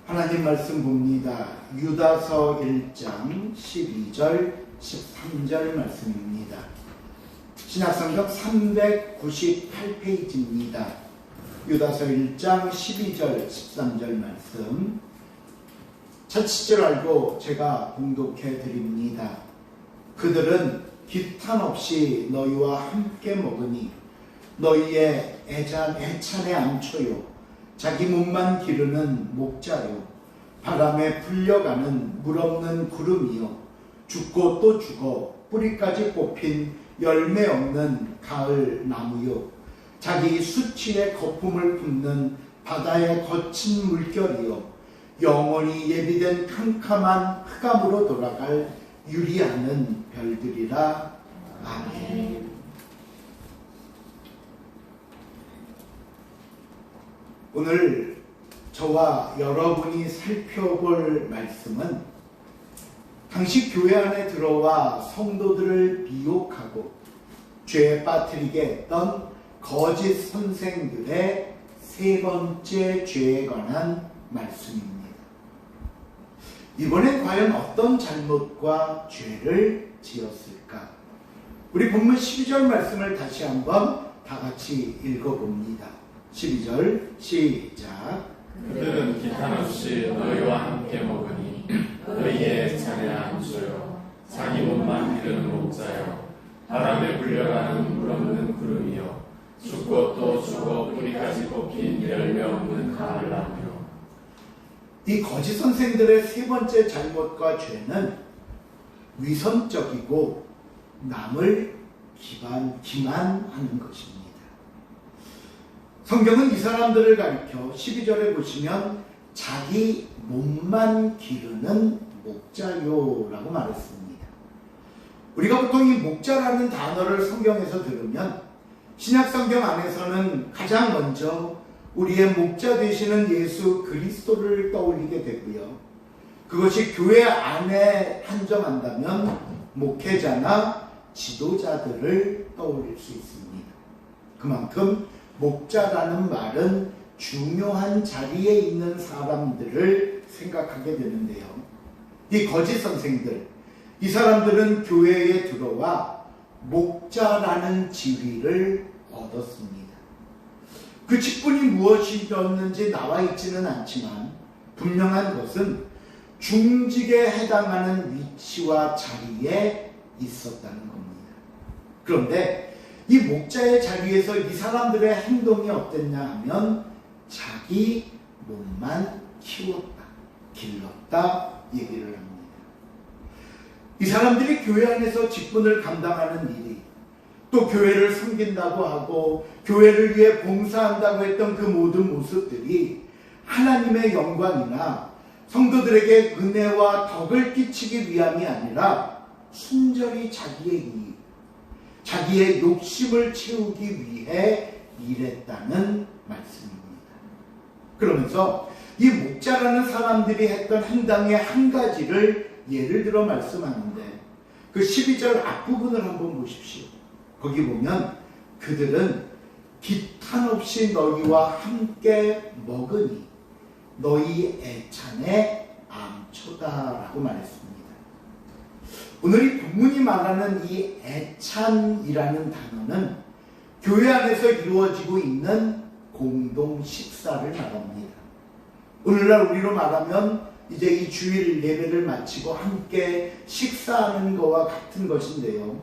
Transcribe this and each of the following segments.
하나님 말씀 봅니다. 유다서 1장 12절 13절 말씀입니다. 신약성경 398페이지입니다. 유다서 1장 12절 13절 말씀 첫치절 알고 제가 봉독해 드립니다. 그들은 기탄 없이 너희와 함께 먹으니 너희의 애찬에 안초요 자기 몸만 기르는 목자요 바람에 불려가는 물 없는 구름이요 죽고 또 죽어 뿌리까지 뽑힌 열매 없는 가을 나무요 자기 수치의 거품을 붓는 바다의 거친 물결이요 영원히 예비된 캄캄한 흑암으로 돌아갈 유리하는 별들이라. 아멘. 오늘 저와 여러분이 살펴볼 말씀은 당시 교회 안에 들어와 성도들을 미혹하고 죄에 빠뜨리게 했던 거짓 선생들의 세 번째 죄에 관한 말씀입니다. 이번엔 과연 어떤 잘못과 죄를 지었을까? 우리 본문 12절 말씀을 다시 한번 다 같이 읽어봅니다. 12절 시작. 그들은 기탄 없이 너희와 함께 먹으니 너희의 애찬에 안초요 자기 몸만 기르는 목자요 바람에 불려가는 물 없는 구름이요 죽고 또 죽어 뿌리까지 뽑힌 열매 없는 가을 나무요. 이 거짓 선생들의 세 번째 잘못과 죄는 위선적이고 남을 기만하는 것입니다. 성경은 이 사람들을 가리켜 12절에 보시면 자기 몸만 기르는 목자요라고 말했습니다. 우리가 보통 이 목자라는 단어를 성경에서 들으면 신약성경 안에서는 가장 먼저 우리의 목자 되시는 예수 그리스도를 떠올리게 되고요. 그것이 교회 안에 한정한다면 목회자나 지도자들을 떠올릴 수 있습니다. 그만큼 목자라는 말은 중요한 자리에 있는 사람들을 생각하게 되는데요. 이 거짓 선생들, 이 사람들은 교회에 들어와 목자라는 지위를 얻었습니다. 그 직분이 무엇이었는지 나와 있지는 않지만 분명한 것은 중직에 해당하는 위치와 자리에 있었다는 겁니다. 그런데 이 목자의 자리에서 이 사람들의 행동이 어땠냐 하면 자기 몸만 키웠다, 길렀다 얘기를 합니다. 이 사람들이 교회 안에서 직분을 감당하는 일이 또 교회를 섬긴다고 하고 교회를 위해 봉사한다고 했던 그 모든 모습들이 하나님의 영광이나 성도들에게 은혜와 덕을 끼치기 위함이 아니라 순전히 자기의 이익, 자기의 욕심을 채우기 위해 일했다는 말씀입니다. 그러면서 이 목자라는 사람들이 했던 행동의 한 가지를 예를 들어 말씀하는데 그 12절 앞부분을 한번 보십시오. 거기 보면 그들은 기탄 없이 너희와 함께 먹으니 너희 애찬에 암초다라고 말했습니다. 오늘 이 본문이 말하는 이 애찬이라는 단어는 교회 안에서 이루어지고 있는 공동 식사를 말합니다. 오늘날 우리로 말하면 이제 이 주일 예배를 마치고 함께 식사하는 것과 같은 것인데요.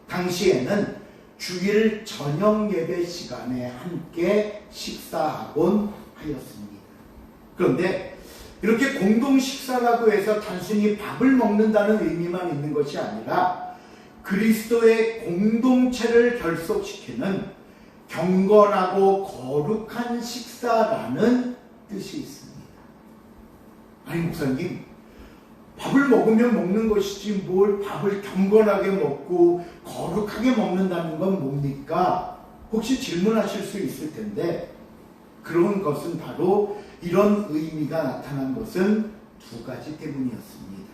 당시에는 주일 저녁 예배 시간에 함께 식사하곤 하였습니다. 그런데 이렇게 공동 식사라고 해서 단순히 밥을 먹는다는 의미만 있는 것이 아니라 그리스도의 공동체를 결속시키는 경건하고 거룩한 식사라는 뜻이 있습니다. 아니 목사님, 밥을 먹으면 먹는 것이지 뭘 밥을 경건하게 먹고 거룩하게 먹는다는 건 뭡니까? 혹시 질문하실 수 있을 텐데 그런 것은 바로 이런 의미가 나타난 것은 두 가지 때문이었습니다.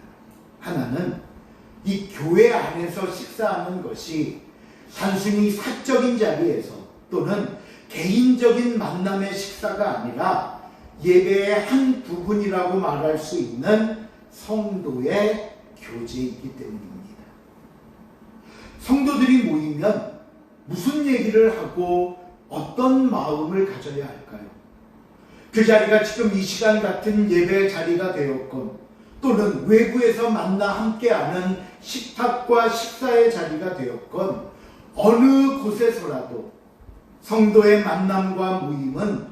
하나는 이 교회 안에서 식사하는 것이 단순히 사적인 자리에서 또는 개인적인 만남의 식사가 아니라 예배의 한 부분이라고 말할 수 있는 성도의 교제이기 때문입니다. 성도들이 모이면 무슨 얘기를 하고 어떤 마음을 가져야 할까요? 그 자리가 지금 이 시간 같은 예배 자리가 되었건 또는 외부에서 만나 함께하는 식탁과 식사의 자리가 되었건 어느 곳에서라도 성도의 만남과 모임은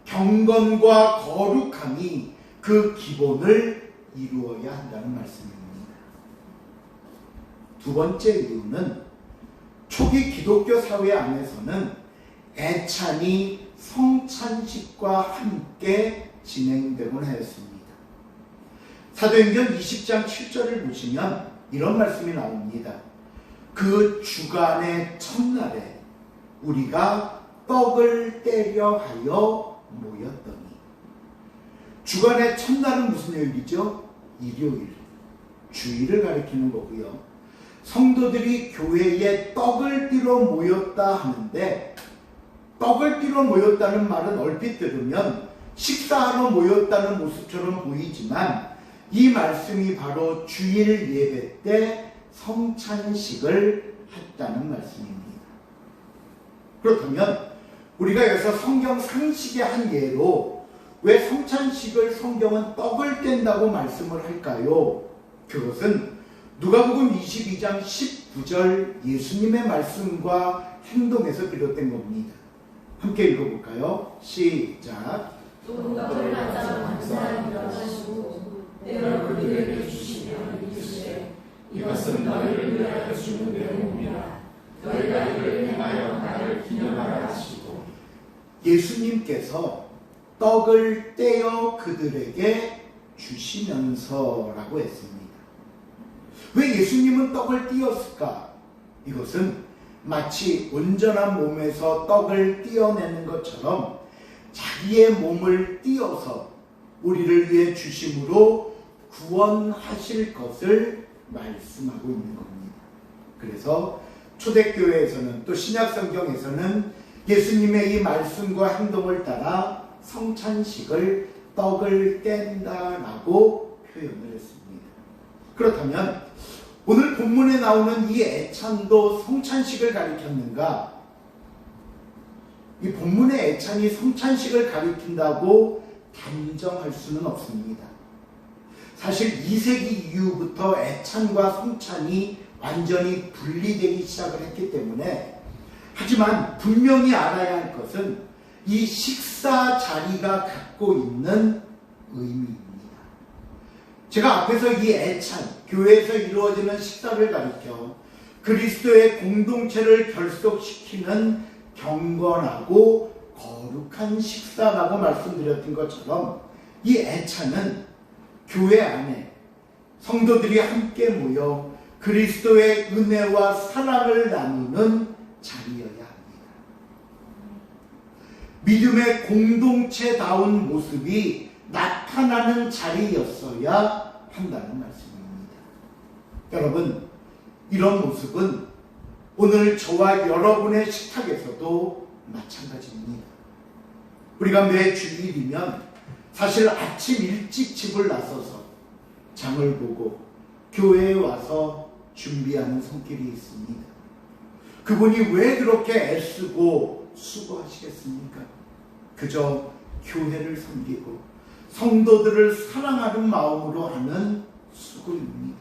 경건과 거룩함이 그 기본을 이루어야 한다는 말씀입니다. 두 번째 이유는 초기 기독교 사회 안에서는 애찬이 성찬식과 함께 진행되곤 하였습니다. 사도행전 20장 7절을 보시면 이런 말씀이 나옵니다. 그 주간의 첫날에 우리가 떡을 떼려 하여 모였더니. 주간의 첫날은 무슨 요일이죠? 일요일, 주일을 가리키는 거고요. 성도들이 교회에 떡을 띠러 모였다 하는데, 떡을 띠러 모였다는 말은 얼핏 들으면 식사하러 모였다는 모습처럼 보이지만 이 말씀이 바로 주일 예배 때 성찬식을 했다는 말씀입니다. 그렇다면 우리가 여기서 성경 상식의 한 예로 왜 성찬식을 성경은 떡을 뗀다고 말씀을 할까요? 그것은 누가복음 22장 19절 예수님의 말씀과 행동에서 비롯된 겁니다. 함께 읽어볼까요? 시작. 또 떡을 받아 감사하기를 하시고 때로 그들에게 주시며 이르시되 이것은 너희를 위하여 주는 내 몸이라. 너희가 이를 행하여 나를 기념하라 하시고. 예수님께서 떡을 떼어 그들에게 주시면서라고 했습니다. 왜 예수님은 떡을 띄었을까? 이것은 마치 온전한 몸에서 떡을 띄어내는 것처럼 자기의 몸을 띄어서 우리를 위해 주심으로 구원하실 것을 말씀하고 있는 겁니다. 그래서 초대교회에서는 또 신약성경에서는 예수님의 이 말씀과 행동을 따라 성찬식을 떡을 뗀다라고 표현을 했습니다. 그렇다면 오늘 본문에 나오는 이 애찬도 성찬식을 가리켰는가? 이 본문의 애찬이 성찬식을 가리킨다고 단정할 수는 없습니다. 사실 2세기 이후부터 애찬과 성찬이 완전히 분리되기 시작을 했기 때문에, 하지만 분명히 알아야 할 것은 이 식사 자리가 갖고 있는 의미입니다. 제가 앞에서 이 애찬, 교회에서 이루어지는 식사를 가리켜 그리스도의 공동체를 결속시키는 경건하고 거룩한 식사라고 말씀드렸던 것처럼 이 애찬은 교회 안에 성도들이 함께 모여 그리스도의 은혜와 사랑을 나누는 자리여야 합니다. 믿음의 공동체다운 모습이 나타나는 자리였어야 한다는 말씀입니다. 여러분, 이런 모습은 오늘 저와 여러분의 식탁에서도 마찬가지입니다. 우리가 매 주일이면 사실 아침 일찍 집을 나서서 장을 보고 교회에 와서 준비하는 손길이 있습니다. 그분이 왜 그렇게 애쓰고 수고하시겠습니까? 그저 교회를 섬기고 성도들을 사랑하는 마음으로 하는 수고입니다.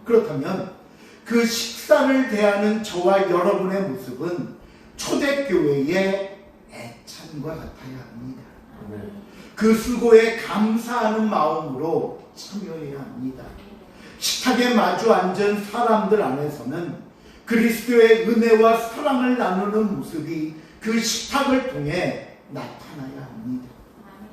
그렇다면 그 식사를 대하는 저와 여러분의 모습은 초대교회의 애찬과 같아야 합니다. 그 수고에 감사하는 마음으로 참여해야 합니다. 식탁에 마주 앉은 사람들 안에서는 그리스도의 은혜와 사랑을 나누는 모습이 그 식탁을 통해 나타나야 합니다.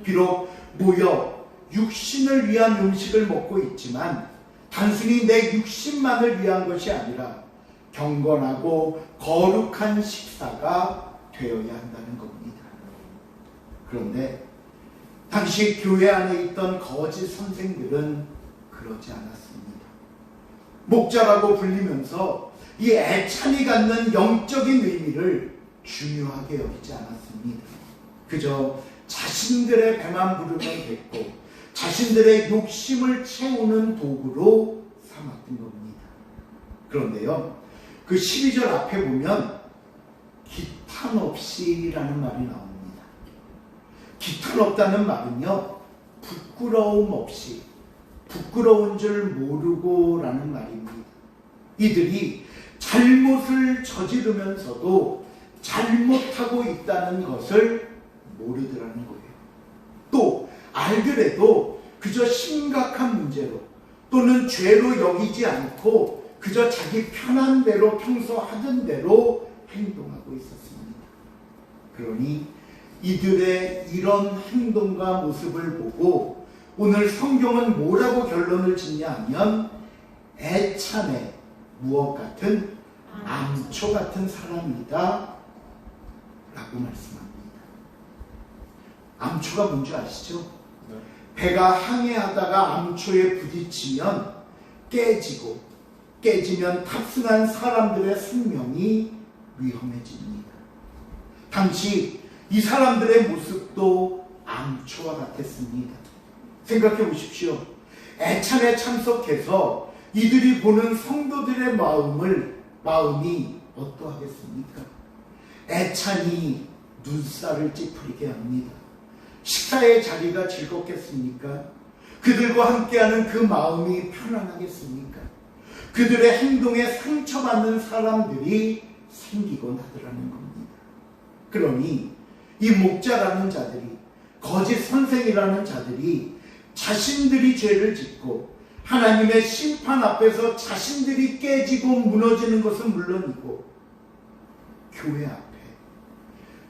비록 모여 육신을 위한 음식을 먹고 있지만 단순히 내 육신만을 위한 것이 아니라 경건하고 거룩한 식사가 되어야 한다는 겁니다. 그런데 당시 교회 안에 있던 거짓 선생들은 그러지 않았습니다. 목자라고 불리면서 이 애찬이 갖는 영적인 의미를 중요하게 여기지 않았습니다. 그저 자신들의 배만 부르면 됐고 자신들의 욕심을 채우는 도구로 삼았던 겁니다. 그런데요, 그 12절 앞에 보면 기탄 없이라는 말이 나옵니다. 기탄 없다는 말은요, 부끄러움 없이, 부끄러운 줄 모르고 라는 말입니다. 이들이 잘못을 저지르면서도 잘못하고 있다는 것을 모르더라는 거예요. 또 알더라도 그저 심각한 문제로 또는 죄로 여기지 않고 그저 자기 편한 대로 평소 하던 대로 행동하고 있었습니다. 그러니 이들의 이런 행동과 모습을 보고 오늘 성경은 뭐라고 결론을 짓냐 하면 애찬의 무엇 같은 암초 같은 사람이다 라고 말씀합니다. 암초가 뭔지 아시죠? 네. 배가 항해하다가 암초에 부딪히면 깨지면 탑승한 사람들의 생명이 위험해집니다. 당시 이 사람들의 모습도 암초와 같았습니다. 생각해 보십시오. 애찬에 참석해서 이들이 보는 성도들의 마음이 어떠하겠습니까? 애찬이 눈살을 찌푸리게 합니다. 식사의 자리가 즐겁겠습니까? 그들과 함께하는 그 마음이 편안하겠습니까? 그들의 행동에 상처받는 사람들이 생기곤 하더라는 겁니다. 그러니 이 목자라는 자들이, 거짓 선생이라는 자들이 자신들이 죄를 짓고 하나님의 심판 앞에서 자신들이 깨지고 무너지는 것은 물론이고 교회 앞에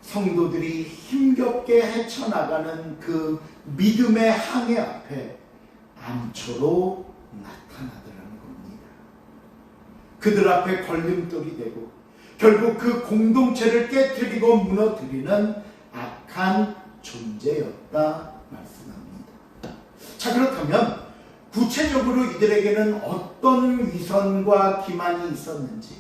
성도들이 힘겹게 헤쳐나가는 그 믿음의 항해 앞에 암초로 나타나더라는 겁니다. 그들 앞에 걸림돌이 되고 결국 그 공동체를 깨뜨리고 무너뜨리는 악한 존재였다 말씀합니다. 자, 그렇다면 구체적으로 이들에게는 어떤 위선과 기만이 있었는지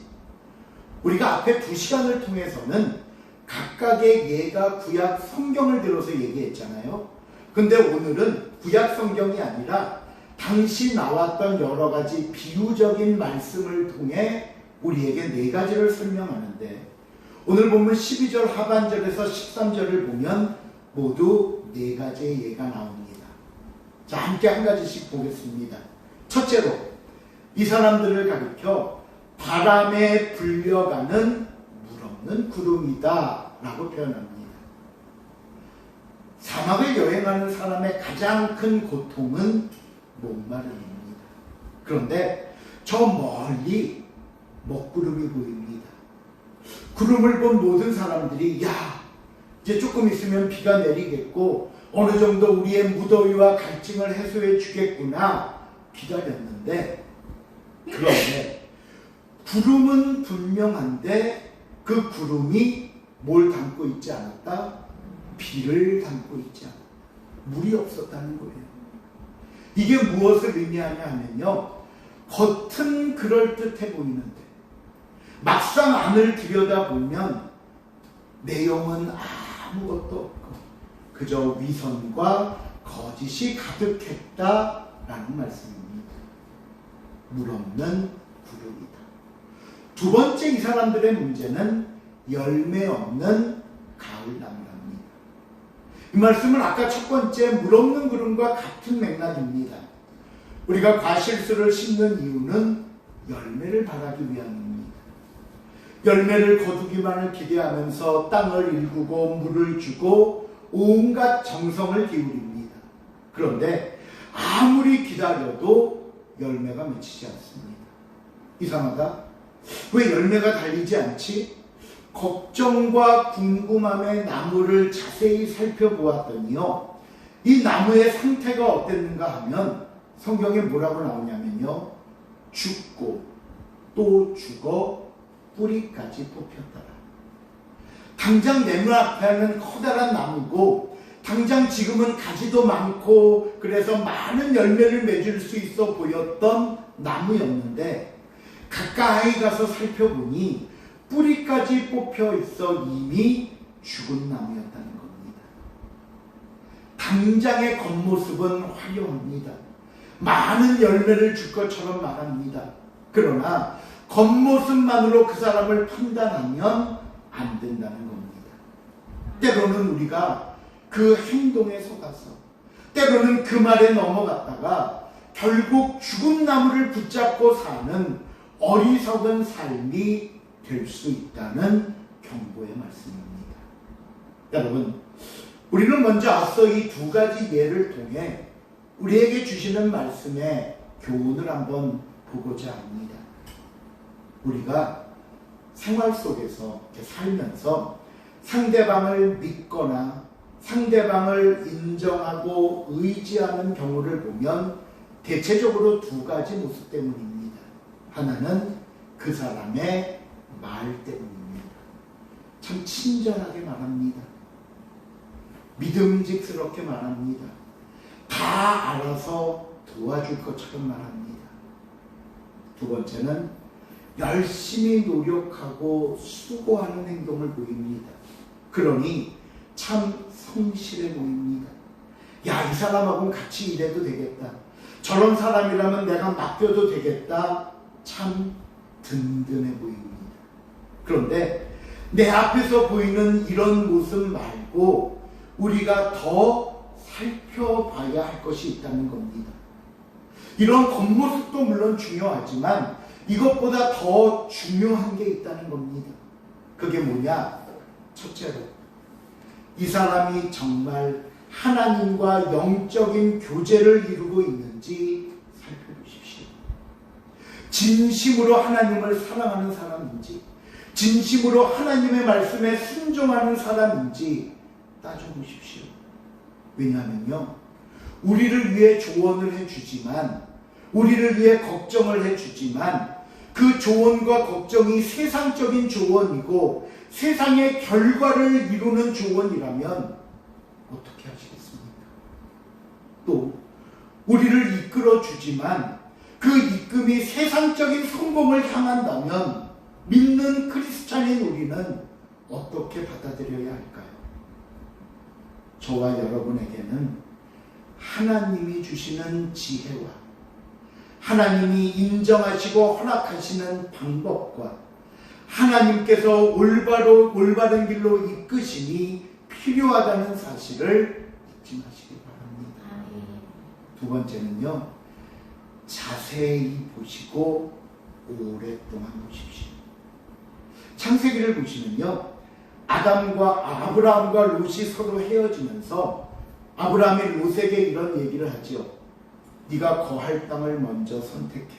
우리가 앞에 2시간을 통해서는 각각의 예가 구약 성경을 들어서 얘기했잖아요. 근데 오늘은 구약 성경이 아니라 당시 나왔던 여러 가지 비유적인 말씀을 통해 우리에게 4가지를 설명하는데 오늘 보면 12절 하반절에서 13절을 보면 모두 4가지의 예가 나옵니다. 자, 함께 한 가지씩 보겠습니다. 첫째로 이 사람들을 가리켜 바람에 불려가는 물 없는 구름이다 라고 표현합니다. 사막을 여행하는 사람의 가장 큰 고통은 목마름입니다. 그런데 저 멀리 먹구름이 보입니다. 구름을 본 모든 사람들이 야, 이제 조금 있으면 비가 내리겠고 어느 정도 우리의 무더위와 갈증을 해소해 주겠구나 기다렸는데, 그런데 구름은 분명한데 그 구름이 뭘 담고 있지 않았다? 비를 담고 있지 않았다. 물이 없었다는 거예요. 이게 무엇을 의미하냐 하면요, 겉은 그럴듯해 보이는데 막상 안을 들여다보면 내용은 아무것도 없고 그저 위선과 거짓이 가득했다라는 말씀입니다. 물 없는 구름이다. 두 번째 이 사람들의 문제는 열매 없는 가을나무랍니다. 이 말씀은 아까 첫 번째 물 없는 구름과 같은 맥락입니다. 우리가 과실수를 심는 이유는 열매를 바라기 위함입니다. 열매를 거두기만을 기대하면서 땅을 일구고 물을 주고 온갖 정성을 기울입니다. 그런데 아무리 기다려도 열매가 맺히지 않습니다. 이상하다. 왜 열매가 달리지 않지? 걱정과 궁금함의 나무를 자세히 살펴보았더니요, 이 나무의 상태가 어땠는가 하면 성경에 뭐라고 나오냐면요, 죽고 또 죽어 뿌리까지 뽑혔더라. 당장 내 눈앞에는 커다란 나무고 당장 지금은 가지도 많고 그래서 많은 열매를 맺을 수 있어 보였던 나무였는데 가까이 가서 살펴보니 뿌리까지 뽑혀 있어 이미 죽은 나무였다는 겁니다. 당장의 겉모습은 화려합니다. 많은 열매를 줄 것처럼 말합니다. 그러나 겉모습만으로 그 사람을 판단하면 안 된다는 겁니다. 때로는 우리가 그 행동에 속아서, 때로는 그 말에 넘어갔다가 결국 죽은 나무를 붙잡고 사는 어리석은 삶이 될 수 있다는 경고의 말씀입니다. 여러분, 우리는 먼저 앞서 이 두 가지 예를 통해 우리에게 주시는 말씀의 교훈을 한번 보고자 합니다. 우리가 생활 속에서 이렇게 살면서 상대방을 믿거나 상대방을 인정하고 의지하는 경우를 보면 대체적으로 두 가지 모습 때문입니다. 하나는 그 사람의 말 때문입니다. 참 친절하게 말합니다. 믿음직스럽게 말합니다. 다 알아서 도와줄 것처럼 말합니다. 두 번째는 열심히 노력하고 수고하는 행동을 보입니다. 그러니 참 성실해 보입니다. 야, 이 사람하고는 같이 일해도 되겠다. 저런 사람이라면 내가 맡겨도 되겠다. 참 든든해 보입니다. 그런데 내 앞에서 보이는 이런 모습 말고 우리가 더 살펴봐야 할 것이 있다는 겁니다. 이런 겉모습도 물론 중요하지만 이것보다 더 중요한 게 있다는 겁니다. 그게 뭐냐? 첫째로, 이 사람이 정말 하나님과 영적인 교제를 이루고 있는지 살펴보십시오. 진심으로 하나님을 사랑하는 사람인지, 진심으로 하나님의 말씀에 순종하는 사람인지 따져보십시오. 왜냐하면요, 우리를 위해 조언을 해주지만, 우리를 위해 걱정을 해주지만 그 조언과 걱정이 세상적인 조언이고 세상의 결과를 이루는 조언이라면 어떻게 하시겠습니까? 또 우리를 이끌어주지만 그 이끌음이 세상적인 성공을 향한다면 믿는 크리스찬인 우리는 어떻게 받아들여야 할까요? 저와 여러분에게는 하나님이 주시는 지혜와 하나님이 인정하시고 허락하시는 방법과 하나님께서 올바른 길로 이끄심이 필요하다는 사실을 잊지 마시기 바랍니다. 두 번째는요, 자세히 보시고 오랫동안 보십시오. 창세기를 보시면요, 아브라함과 롯이 서로 헤어지면서 아브라함이 롯에게 이런 얘기를 하죠. 네가 거할 땅을 먼저 선택해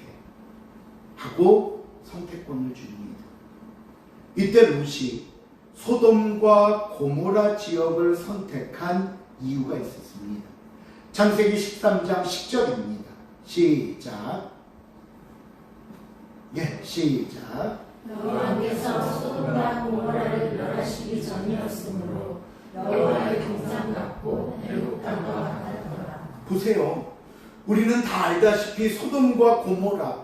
하고 선택권을 줍니다. 이때 롯이 소돔과 고모라 지역을 선택한 이유가 있었습니다. 창세기 13장 10절입니다. 시작. 시작. 여호와께서 소돔과 고모라를 멸하시기 전이었으므로 여호와의 동산 같고 애국 땅과 같았더라. 보세요. 우리는 다 알다시피 소돔과 고모라,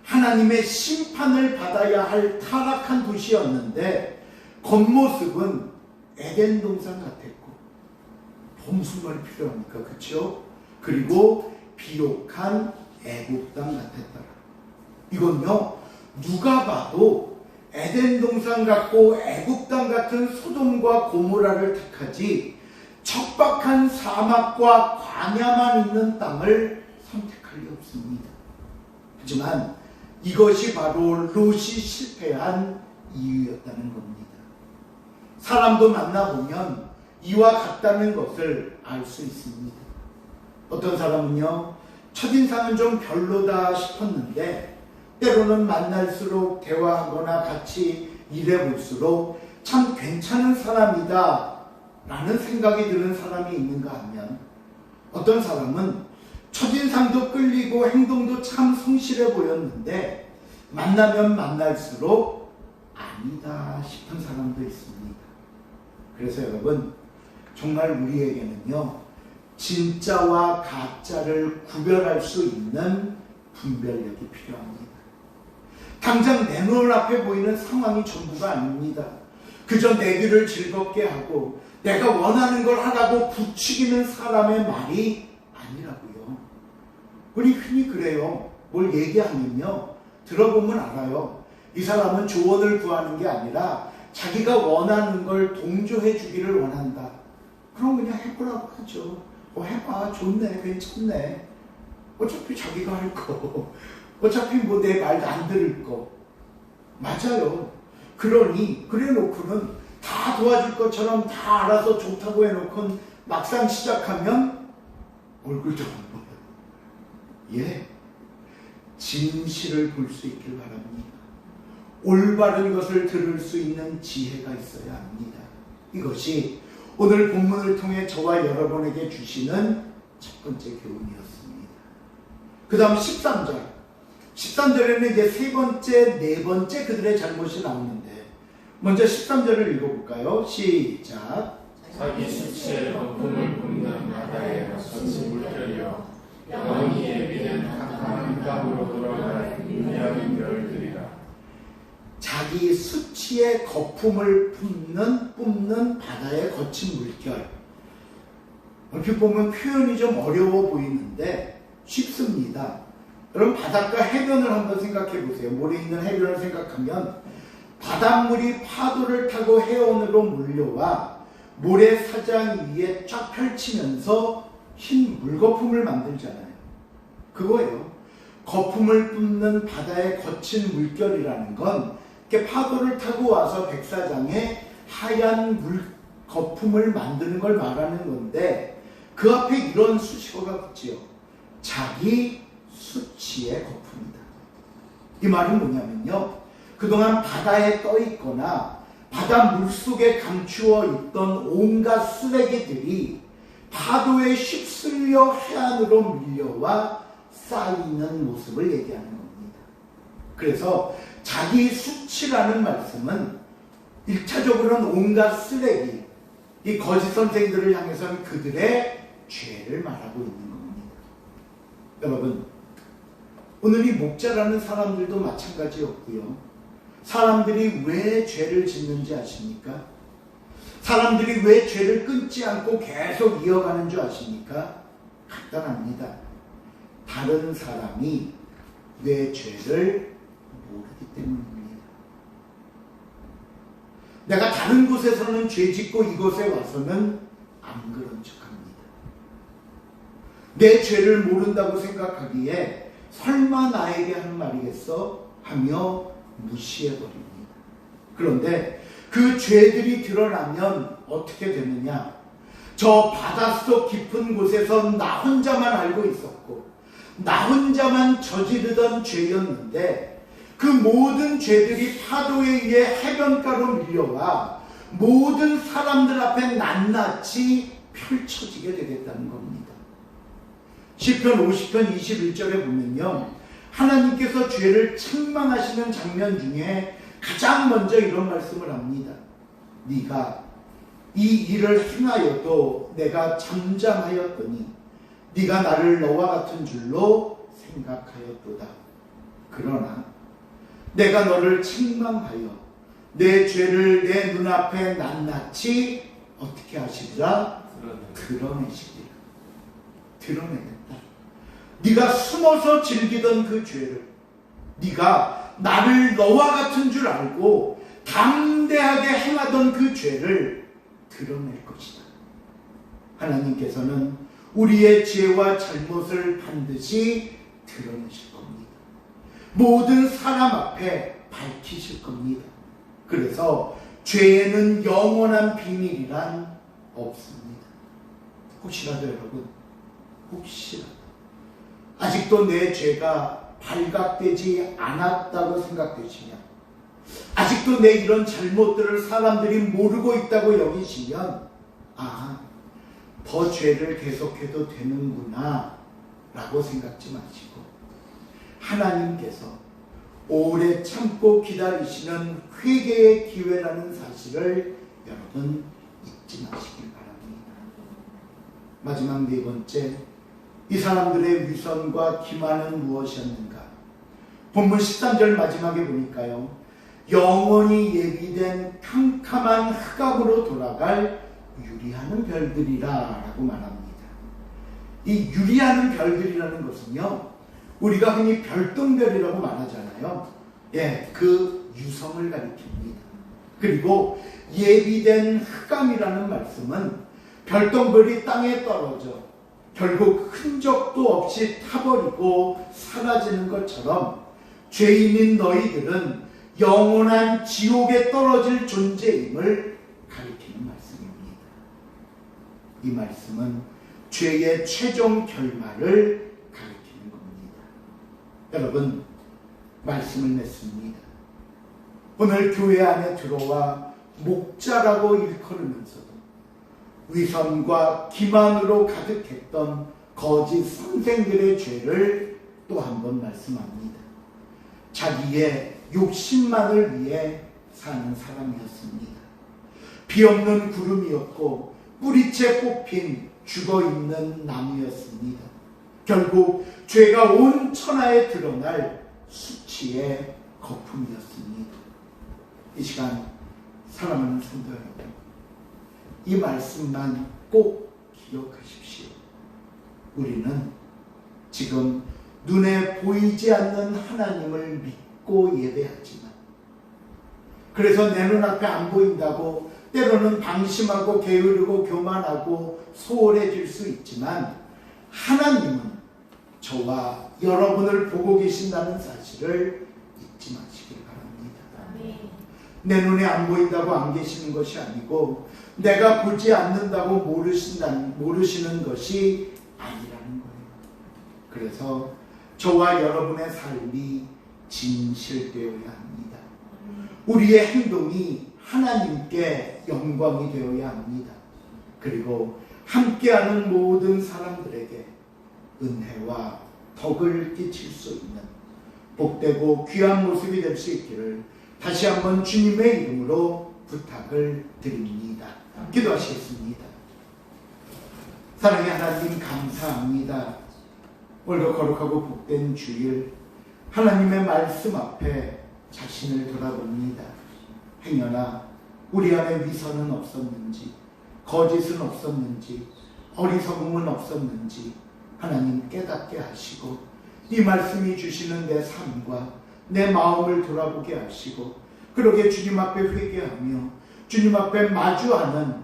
하나님의 심판을 받아야 할 타락한 도시였는데 겉모습은 에덴 동산 같았고, 무슨 말이 필요합니까? 그렇죠? 그리고 비옥한 애국 땅 같았더라. 이건요, 누가 봐도 에덴 동산 같고 애국 땅 같은 소돔과 고모라를 택하지 척박한 사막과 광야만 있는 땅을 선택할 리 없습니다. 하지만 이것이 바로 롯이 실패한 이유였다는 겁니다. 사람도 만나보면 이와 같다는 것을 알 수 있습니다. 어떤 사람은요, 첫인상은 좀 별로다 싶었는데 때로는 만날수록 대화하거나 같이 일해볼수록 참 괜찮은 사람이다 라는 생각이 드는 사람이 있는가 하면, 어떤 사람은 첫인상도 끌리고 행동도 참 성실해 보였는데 만나면 만날수록 아니다 싶은 사람도 있습니다. 그래서 여러분, 정말 우리에게는요, 진짜와 가짜를 구별할 수 있는 분별력이 필요합니다. 당장 내 눈앞에 보이는 상황이 전부가 아닙니다. 그저 내 귀를 즐겁게 하고 내가 원하는 걸 하라고 부추기는 사람의 말이 아니라고요. 우리 흔히 그래요. 뭘 얘기하면요, 들어보면 알아요. 이 사람은 조언을 구하는 게 아니라 자기가 원하는 걸 동조해 주기를 원한다. 그럼 그냥 해보라고 하죠. 해봐, 좋네, 괜찮네. 어차피 자기가 할 거, 어차피 뭐 내 말도 안 들을 거. 맞아요. 그러니 그래 놓고는 다 도와줄 것처럼 다 알아서 좋다고 해놓고는 막상 시작하면 얼굴도 안 보여요. 예, 진실을 볼 수 있길 바랍니다. 올바른 것을 들을 수 있는 지혜가 있어야 합니다. 이것이 오늘 본문을 통해 저와 여러분에게 주시는 첫 번째 교훈이었습니다. 그 다음 13절에는 이제 세 번째, 네 번째 그들의 잘못이 나오는데, 먼저 13절을 읽어볼까요? 시작. 자기 수치에 거품을 붓는 바다에 거친 물결이여 영원히 예비된 캄캄한 흑암으로 돌아갈 미미한 별들이라. 자기 수치에 거품을 뿜는 바다에 거친 물결. 얼핏 보면 표현이 좀 어려워 보이는데 쉽습니다. 여러분, 바닷가 해변을 한번 생각해 보세요. 모래 있는 해변을 생각하면 바닷물이 파도를 타고 해안으로 몰려와 모래사장 위에 쫙 펼치면서 흰 물거품을 만들잖아요. 그거예요. 거품을 뿜는 바다의 거친 물결이라는 건 이렇게 파도를 타고 와서 백사장에 하얀 거품을 만드는 걸 말하는 건데, 그 앞에 이런 수식어가 붙지요. 자기 수치의 거품이다. 이 말은 뭐냐면요, 그동안 바다에 떠 있거나 바다 물속에 감추어 있던 온갖 쓰레기들이 파도에 휩쓸려 해안으로 밀려와 쌓이는 모습을 얘기하는 겁니다. 그래서 자기 수치라는 말씀은 1차적으로는 온갖 쓰레기, 이 거짓 선생들을 향해서는 그들의 죄를 말하고 있는 겁니다. 여러분, 오늘 이 목자라는 사람들도 마찬가지였고요. 사람들이 왜 죄를 짓는지 아십니까? 사람들이 왜 죄를 끊지 않고 계속 이어가는 줄 아십니까? 간단합니다. 다른 사람이 내 죄를 모르기 때문입니다. 내가 다른 곳에서는 죄 짓고 이곳에 와서는 안 그런 척합니다. 내 죄를 모른다고 생각하기에 설마 나에게 하는 말이겠어? 하며 무시해버립니다. 그런데 그 죄들이 드러나면 어떻게 되느냐? 저 바닷속 깊은 곳에서 나 혼자만 알고 있었고 나 혼자만 저지르던 죄였는데, 그 모든 죄들이 파도에 의해 해변가로 밀려와 모든 사람들 앞에 낱낱이 펼쳐지게 되겠다는 겁니다. 시편 50편 21절에 보면요, 하나님께서 죄를 책망하시는 장면 중에 가장 먼저 이런 말씀을 합니다. 네가 이 일을 행하여도 내가 잠잠하였더니 네가 나를 너와 같은 줄로 생각하였도다. 그러나 내가 너를 책망하여 내 죄를 내 눈앞에 낱낱이 어떻게 하시리라? 드러내시리라. 드러내겠다. 네가 숨어서 즐기던 그 죄를, 네가 나를 너와 같은 줄 알고 담대하게 행하던 그 죄를 드러낼 것이다. 하나님께서는 우리의 죄와 잘못을 반드시 드러내실 겁니다. 모든 사람 앞에 밝히실 겁니다. 그래서 죄에는 영원한 비밀이란 없습니다. 혹시라도 여러분, 혹시라도 아직도 내 죄가 발각되지 않았다고 생각되시면, 아직도 내 이런 잘못들을 사람들이 모르고 있다고 여기시면, 더 죄를 계속해도 되는구나 라고 생각지 마시고, 하나님께서 오래 참고 기다리시는 회개의 기회라는 사실을 여러분 잊지 마시길 바랍니다. 마지막 네 번째, 이 사람들의 위선과 기만은 무엇이었는가? 본문 13절 마지막에 보니까요, 영원히 예비된 캄캄한 흑암으로 돌아갈 유리하는 별들이라 라고 말합니다. 이 유리하는 별들이라는 것은요, 우리가 흔히 별똥별이라고 말하잖아요. 예, 그 유성을 가리킵니다. 그리고 예비된 흑암이라는 말씀은 별똥별이 땅에 떨어져 결국 흔적도 없이 타버리고 사라지는 것처럼 죄인인 너희들은 영원한 지옥에 떨어질 존재임을 가리키는 말씀입니다. 이 말씀은 죄의 최종 결말을 가리키는 겁니다. 여러분, 말씀을 맺습니다. 오늘 교회 안에 들어와 목자라고 일컬으면서도 위선과 기만으로 가득했던 거짓 선생들의 죄를 또 한 번 말씀합니다. 자기의 욕심만을 위해 사는 사람이었습니다. 비없는 구름이었고 뿌리채 뽑힌 죽어있는 나무였습니다. 결국 죄가 온 천하에 드러날 수치의 거품이었습니다. 이 시간 사랑하는 성도 여러분, 이 말씀만 꼭 기억하십시오. 우리는 지금 눈에 보이지 않는 하나님을 믿고 예배하지만, 그래서 내 눈앞에 안 보인다고 때로는 방심하고 게으르고 교만하고 소홀해질 수 있지만, 하나님은 저와 여러분을 보고 계신다는 사실을 잊지 마시길 바랍니다. 내 눈에 안 보인다고 안 계시는 것이 아니고 내가 보지 않는다고 모르시는 것이 아니라는 거예요. 그래서 저와 여러분의 삶이 진실되어야 합니다. 우리의 행동이 하나님께 영광이 되어야 합니다. 그리고 함께하는 모든 사람들에게 은혜와 덕을 끼칠 수 있는 복되고 귀한 모습이 될 수 있기를 다시 한번 주님의 이름으로 부탁을 드립니다. 기도하시겠습니다. 사랑의 하나님, 감사합니다. 오늘도 거룩하고 복된 주일, 하나님의 말씀 앞에 자신을 돌아봅니다. 행여나 우리 안에 위선은 없었는지, 거짓은 없었는지, 어리석음은 없었는지 하나님 깨닫게 하시고, 이 말씀이 주시는 내 삶과 내 마음을 돌아보게 하시고, 그러게 주님 앞에 회개하며 주님 앞에 마주하는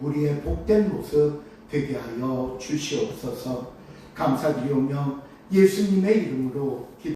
우리의 복된 모습 되게 하여 주시옵소서. 감사드리오며 예수님의 이름으로 기도